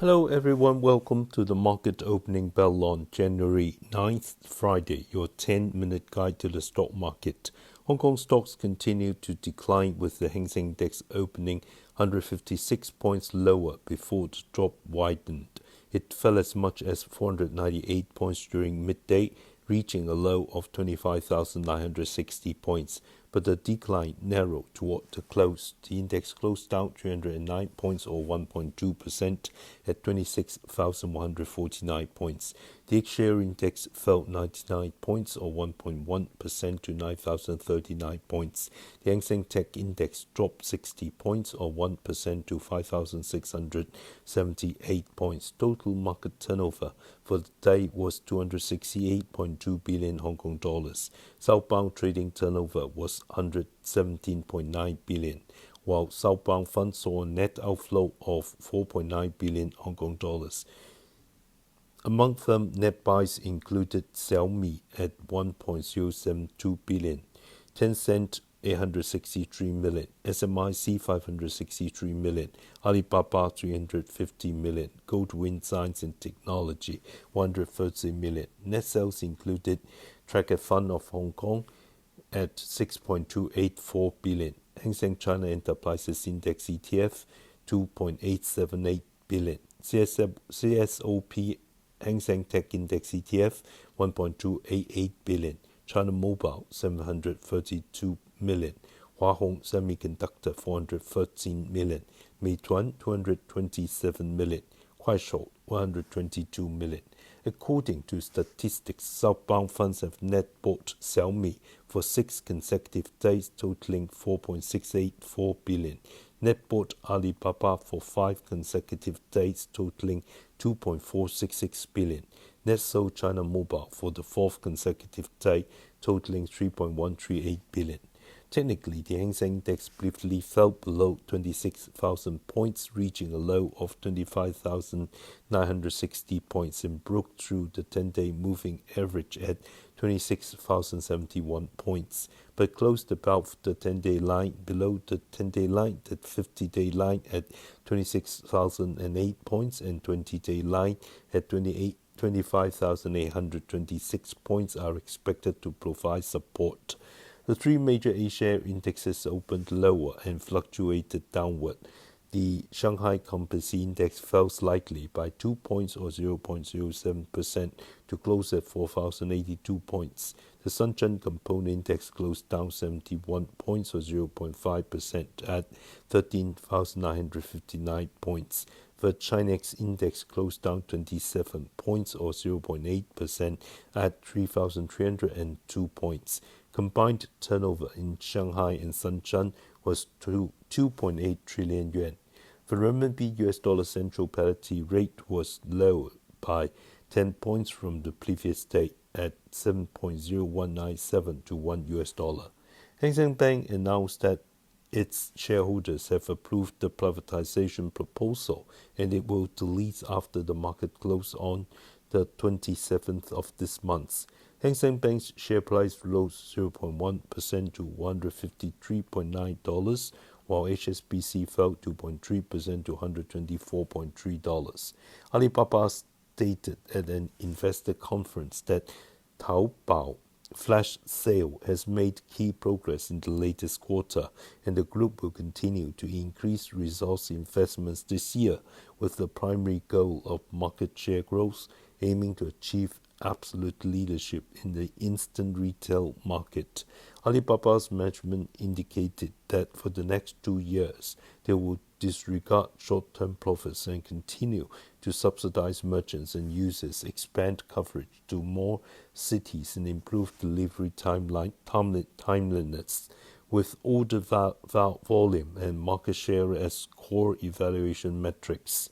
Hello everyone, welcome to the market opening bell on January 9th, Friday, your 10-minute guide to the stock market. Hong Kong stocks continue to decline with the Hang Seng Index opening 156 points lower before the drop widened. It fell as much as 498 points during midday, reaching a low of 25,960 points, but the decline narrowed toward the close. The index closed down 309 points or 1.2% at 26,149 points. The X-share index fell 99 points or 1.1% to 9,039 points. The Hang Seng Tech Index dropped 60 points or 1% to 5,678 points. Total market turnover for the day was 268.2 billion Hong Kong dollars. Southbound trading turnover was 117.9 billion, while Southbound funds saw a net outflow of 4.9 billion Hong Kong dollars. Among them, net buys included Xiaomi at 1.072 billion, Tencent 863 million, SMIC 563 million, Alibaba 350 million, Goldwind Science and Technology 130 million. Net sales included Tracker Fund of Hong Kong at 6.284 billion, Hang Seng China Enterprises Index ETF 2.878 billion, CSOP Hang Seng Tech Index ETF 1.288 billion, China Mobile 732 million, Hua Hong Semiconductor 413 million, Meituan 227 million, Kuaishou 122 million. According to statistics, Southbound funds have net bought Xiaomi for 6 consecutive days, totaling 4.684 billion. Net bought Alibaba for 5 consecutive days, totaling 2.466 billion. Net sold China Mobile for the 4th consecutive day, totaling 3.138 billion. Technically, the Hang Seng Index briefly fell below 26,000 points, reaching a low of 25,960 points and broke through the 10-day moving average at 26,071 points, but closed above the 10-day line, below the 10-day line, the 50-day line at 26,008 points and 20-day line at 25,826 points are expected to provide support. The 3 major A-share indexes opened lower and fluctuated downward. The Shanghai Composite Index fell slightly by 2 points or 0.07% to close at 4,082 points. The Shenzhen Component Index closed down 71 points or 0.5% at 13,959 points. The Chinex Index closed down 27 points or 0.8% at 3,302 points. Combined turnover in Shanghai and Shenzhen was 2.8 trillion yuan. The renminbi US dollar central parity rate was lower by 10 points from the previous day at 7.0197 to $1. Hang Seng Bank announced that its shareholders have approved the privatization proposal and it will delete after the market close on the 27th of this month. Hang Seng Bank's share price rose 0.1% to $153.9, while HSBC fell 2.3% to $124.3. Alibaba stated at an investor conference that Taobao Flash Sale has made key progress in the latest quarter, and the group will continue to increase resource investments this year with the primary goal of market share growth, aiming to achieve absolute leadership in the instant retail market. Alibaba's management indicated that for the next 2 years, they will disregard short-term profits and continue to subsidize merchants and users, expand coverage to more cities, and improve delivery timeliness, with order volume and market share as core evaluation metrics.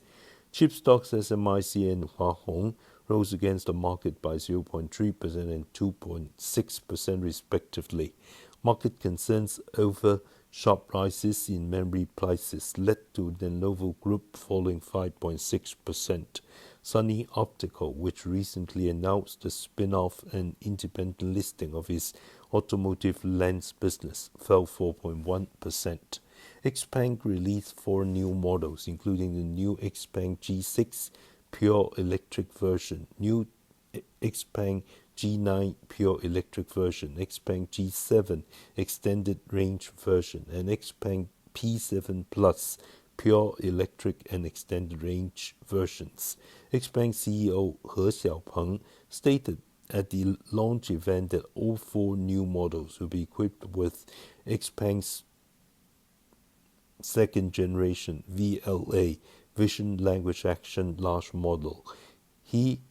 Chip stocks SMIC and Hua Hong rose against the market by 0.3% and 2.6% respectively. Market concerns over sharp rises in memory prices led to the Lenovo Group falling 5.6%. Sunny Optical, which recently announced the spin-off and independent listing of its automotive lens business, fell 4.1%. XPeng released 4 new models, including the new XPeng G6 pure electric version, new XPeng G9 pure electric version, XPeng G7 extended range version, and XPeng P7 Plus pure electric and extended range versions. XPeng CEO He Xiaopeng stated at the launch event that all 4 new models will be equipped with XPeng's second generation VLA Vision Language Action large model. He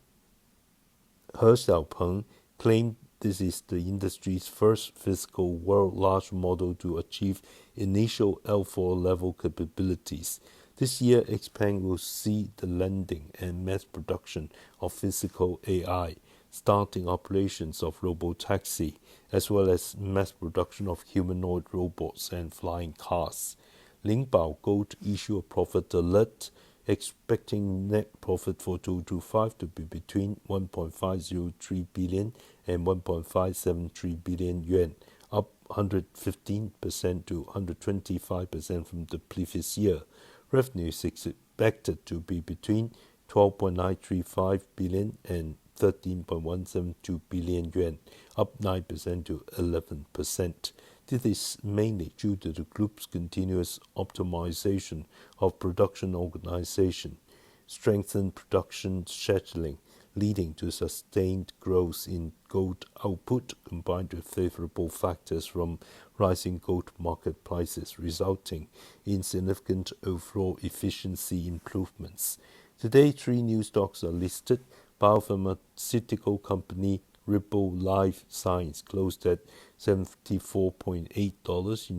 Xiaopeng claimed this is the industry's first physical world large model to achieve initial L4 level capabilities. This year, XPeng will see the landing and mass production of physical AI, starting operations of Robotaxi, as well as mass production of humanoid robots and flying cars. Lingbao Gold issued a profit alert, expecting net profit for 2025 to be between 1.503 billion and 1.573 billion yuan, up 115% to 125% from the previous year. Revenue is expected to be between 12.935 billion and 13.172 billion yuan, up 9% to 11%. This is mainly due to the group's continuous optimization of production organization, strengthened production scheduling, leading to sustained growth in gold output combined with favorable factors from rising gold market prices, resulting in significant overall efficiency improvements. Today, 3 new stocks are listed. Biopharmaceutical company Ripple Life Science closed at $74.8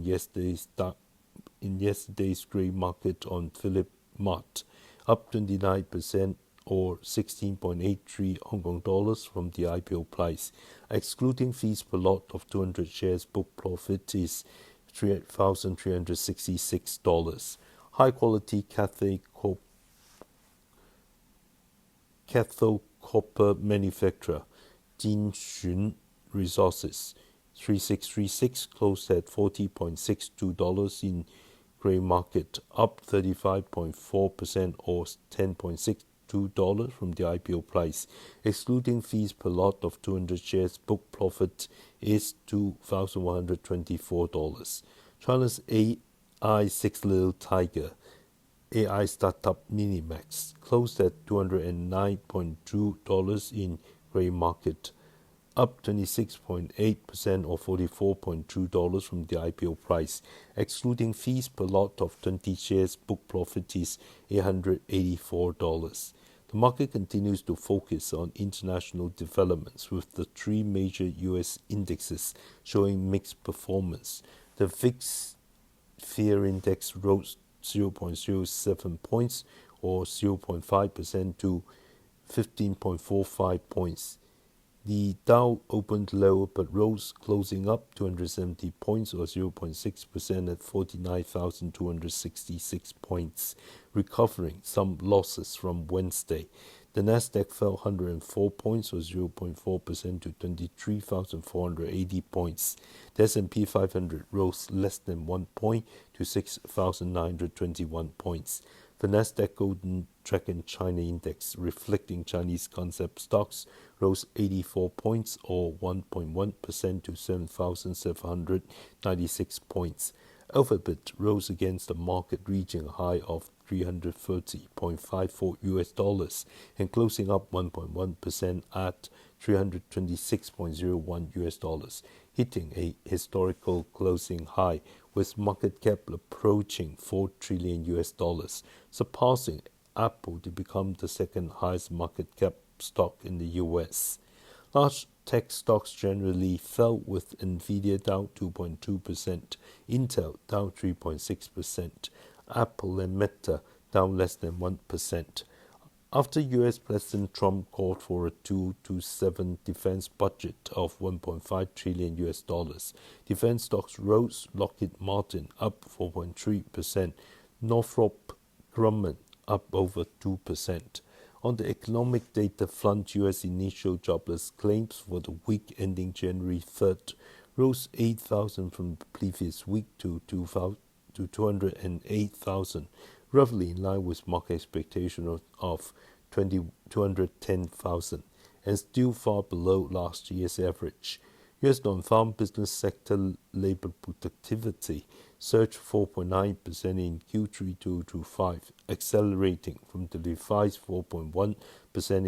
in yesterday's grey market on Philip Mart, up 29% or 16.83 Hong Kong dollars from the IPO price. Excluding fees per lot of 200 shares, book profit is $3,366. High quality cathode copper manufacturer Jinxun Resources 3636 closed at $40.62 in grey market, up 35.4% or $10.62 from the IPO price. Excluding fees per lot of 200 shares, book profit is $2,124. China's AI six-little tiger AI startup Minimax closed at $209.2 in grey market, up 26.8% or $44.2 from the IPO price. Excluding fees per lot of 20 shares, book profit is $884. The market continues to focus on international developments, with the 3 major US indexes showing mixed performance. The VIX Fear Index rose 0.07 points or 0.5% to 15.45 points. The Dow opened lower but rose, closing up 270 points or 0.6% at 49,266 points, recovering some losses from Wednesday. The Nasdaq fell 104 points or 0.4% to 23,480 points. The S&P 500 rose less than 1 point to 6,921 points. The Nasdaq Golden Dragon China Index, reflecting Chinese concept stocks, rose 84 points or 1.1% to 7,796 points. Alphabet rose against the market, reaching a high of $330.54 and closing up 1.1% at $326.01, hitting a historical closing high with market cap approaching $4 trillion, surpassing Apple to become the second highest market cap stock in the US. Large tech stocks generally fell, with Nvidia down 2.2%, Intel down 3.6%, Apple and Meta down less than 1%. After US President Trump called for a 227 defense budget of $1.5 trillion, defense stocks rose. Lockheed Martin up 4.3%, Northrop Grumman up over 2%. On the economic data front, US initial jobless claims for the week ending January 3rd rose 8,000 from the previous week to to 208,000, roughly in line with market expectation of 210,000, and still far below last year's average. U.S. non-farm business sector labor productivity surged 4.9% in Q3 2025, accelerating from the revised 4.1%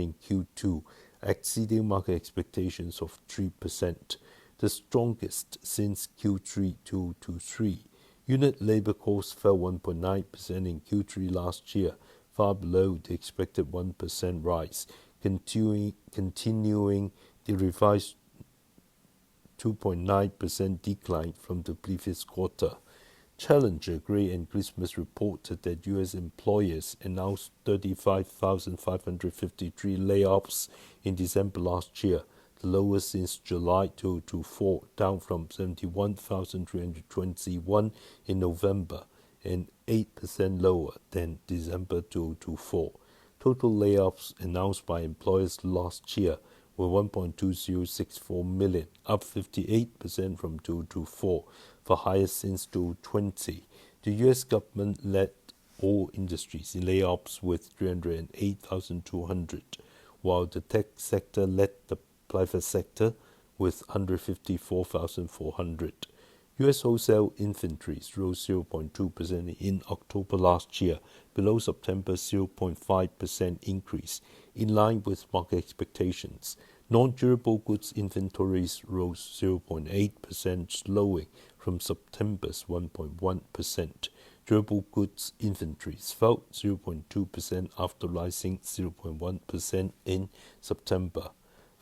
in Q2, exceeding market expectations of 3%, the strongest since Q3 2023. Unit labor costs fell 1.9% in Q3 last year, far below the expected 1% rise, continuing the revised 2.9% decline from the previous quarter. Challenger, Gray and Christmas reported that U.S. employers announced 35,553 layoffs in December last year, the lowest since July 2024, down from 71,321 in November and 8% lower than December 2024. Total layoffs announced by employers last year were 1.2064 million, up 58% from 2024, the highest since 2020. The U.S. government led all industries in layoffs with 308,200, while the tech sector led the private sector with 154,400. U.S. wholesale inventories rose 0.2% in October last year, below September's 0.5% increase, in line with market expectations. Non-durable goods inventories rose 0.8%, slowing from September's 1.1%. Durable goods inventories fell 0.2% after rising 0.1% in September.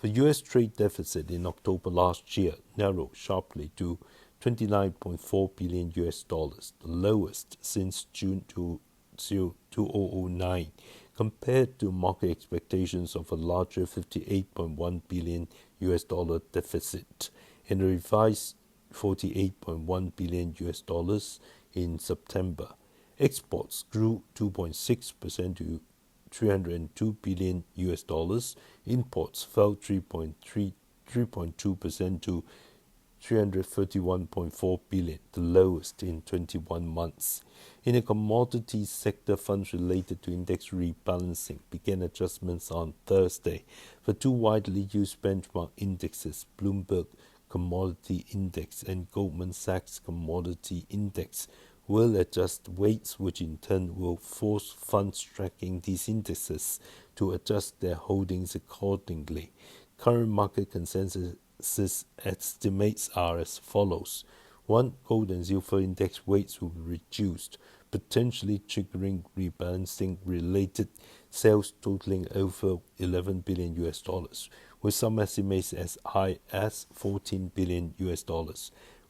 The U.S. trade deficit in October last year narrowed sharply to $29.4 billion, the lowest since June 2009, compared to market expectations of a larger $58.1 billion deficit and a revised $48.1 billion in September. Exports grew 2.6% to $302 billion. Imports fell 3.2% to $331.4 billion, the lowest in 21 months. In the commodities sector, funds related to index rebalancing began adjustments on Thursday. The two widely used benchmark indexes, Bloomberg Commodity Index and Goldman Sachs Commodity Index, will adjust weights, which in turn will force funds tracking these indices to adjust their holdings accordingly. Current market consensus estimates are as follows. 1. Gold and silver index weights will be reduced, potentially triggering rebalancing related sales totaling over $11 billion, with some estimates as high as $14 billion.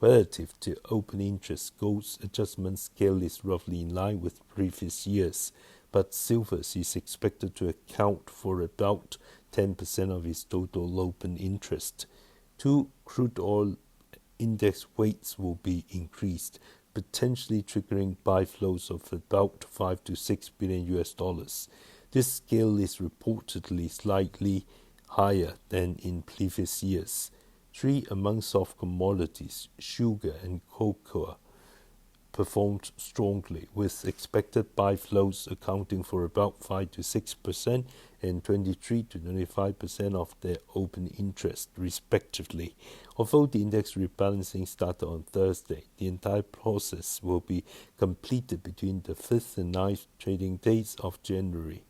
Relative to open interest, gold's adjustment scale is roughly in line with previous years, but silver is expected to account for about 10% of its total open interest. 2. Crude oil index weights will be increased, potentially triggering buy flows of about $5 to $6 billion. This scale is reportedly slightly higher than in previous years. 3. Among soft commodities, sugar and cocoa performed strongly, with expected buy flows accounting for about 5 to 6% and 23 to 25% of their open interest, respectively. Although the index rebalancing started on Thursday, the entire process will be completed between the 5th and 9th trading days of January,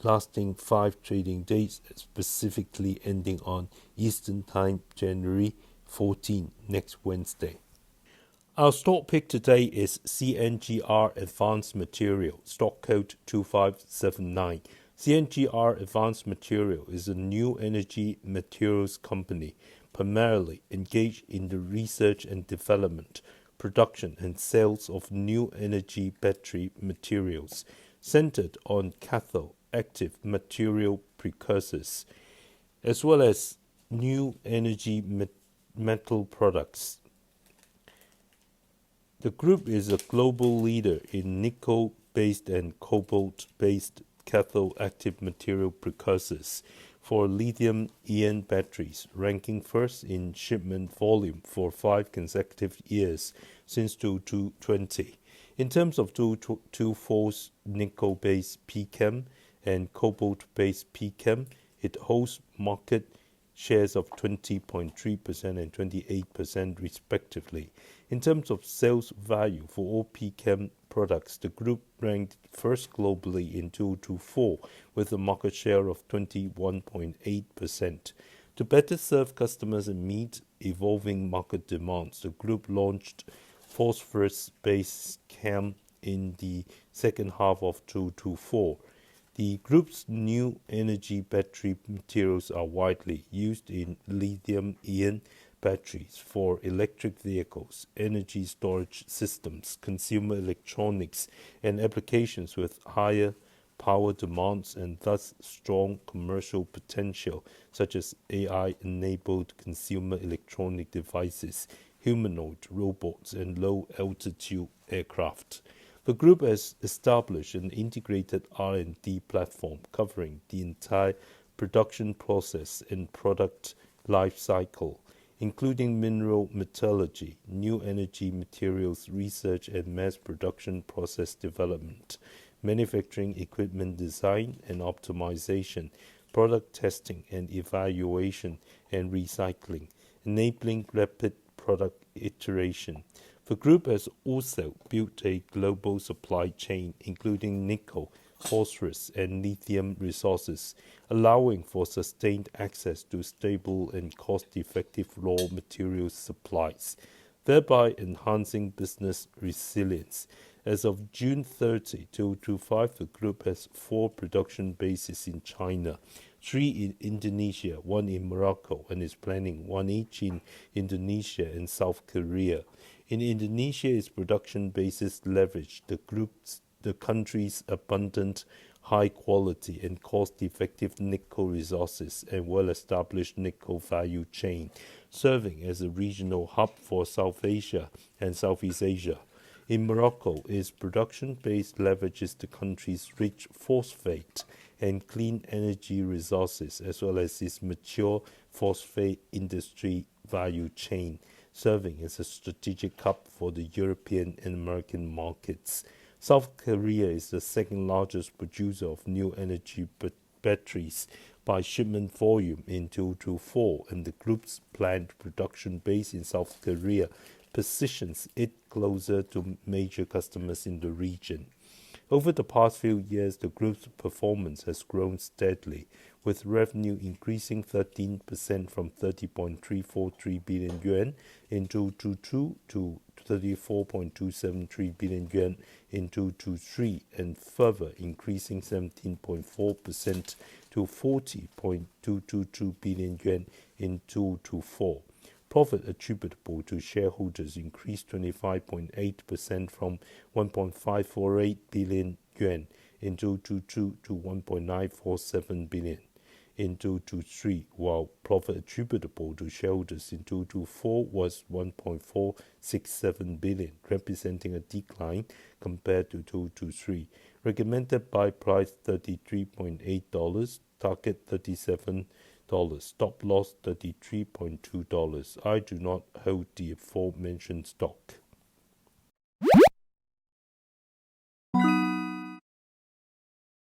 lasting 5 trading days, specifically ending on Eastern Time, January 14, next Wednesday. Our stock pick today is CNGR ADVANCED MATERIAL, stock code 2579. CNGR ADVANCED MATERIAL is a new energy materials company primarily engaged in the research and development, production and sales of new energy battery materials centered on cathode active material precursors, as well as new energy metal products. The group is a global leader in nickel-based and cobalt-based cathode active material precursors for lithium-ion batteries, ranking first in shipment volume for 5 consecutive years since 2020. In terms of 2024's nickel-based pCAM and cobalt-based pCAM, it holds market shares of 20.3% and 28% respectively. In terms of sales value for all pCAM products, the group ranked first globally in 2024 with a market share of 21.8%. To better serve customers and meet evolving market demands, the group launched phosphorus-based CAM in the second half of 2024. The group's new energy battery materials are widely used in lithium-ion batteries for electric vehicles, energy storage systems, consumer electronics, and applications with higher power demands and thus strong commercial potential, such as AI-enabled consumer electronic devices, humanoid robots, and low-altitude aircraft. The group has established an integrated R&D platform covering the entire production process and product life cycle, including mineral metallurgy, new energy materials research and mass production process development, manufacturing equipment design and optimization, product testing and evaluation, and recycling, enabling rapid product iteration. The group has also built a global supply chain, including nickel, phosphorus, and lithium resources, allowing for sustained access to stable and cost-effective raw materials supplies, thereby enhancing business resilience. As of June 30, 2025, the group has 4 production bases in China, 3 in Indonesia, 1 in Morocco, and is planning 1 each in Indonesia and South Korea. In Indonesia, its production bases leverage the country's abundant, high-quality and cost-effective nickel resources and well-established nickel value chain, serving as a regional hub for South Asia and Southeast Asia. In Morocco, its production base leverages the country's rich phosphate and clean energy resources, as well as its mature phosphate industry value chain, serving as a strategic hub for the European and American markets. South Korea is the second largest producer of new energy batteries by shipment volume in 2024, and the group's planned production base in South Korea positions it closer to major customers in the region. Over the past few years, the group's performance has grown steadily, with revenue increasing 13% from 30.343 billion yuan in 2022 to 34.273 billion yuan in 2023, and further increasing 17.4% to 40.222 billion yuan in 2024. Profit attributable to shareholders increased 25.8% from 1.548 billion yuan in 2022 to 1.947 billion in 2023, while profit attributable to shareholders in 2024 was 1.467 billion, representing a decline compared to 2023. Recommended buy price $33.8, target $37. Stop loss $33.2. I do not hold the aforementioned stock.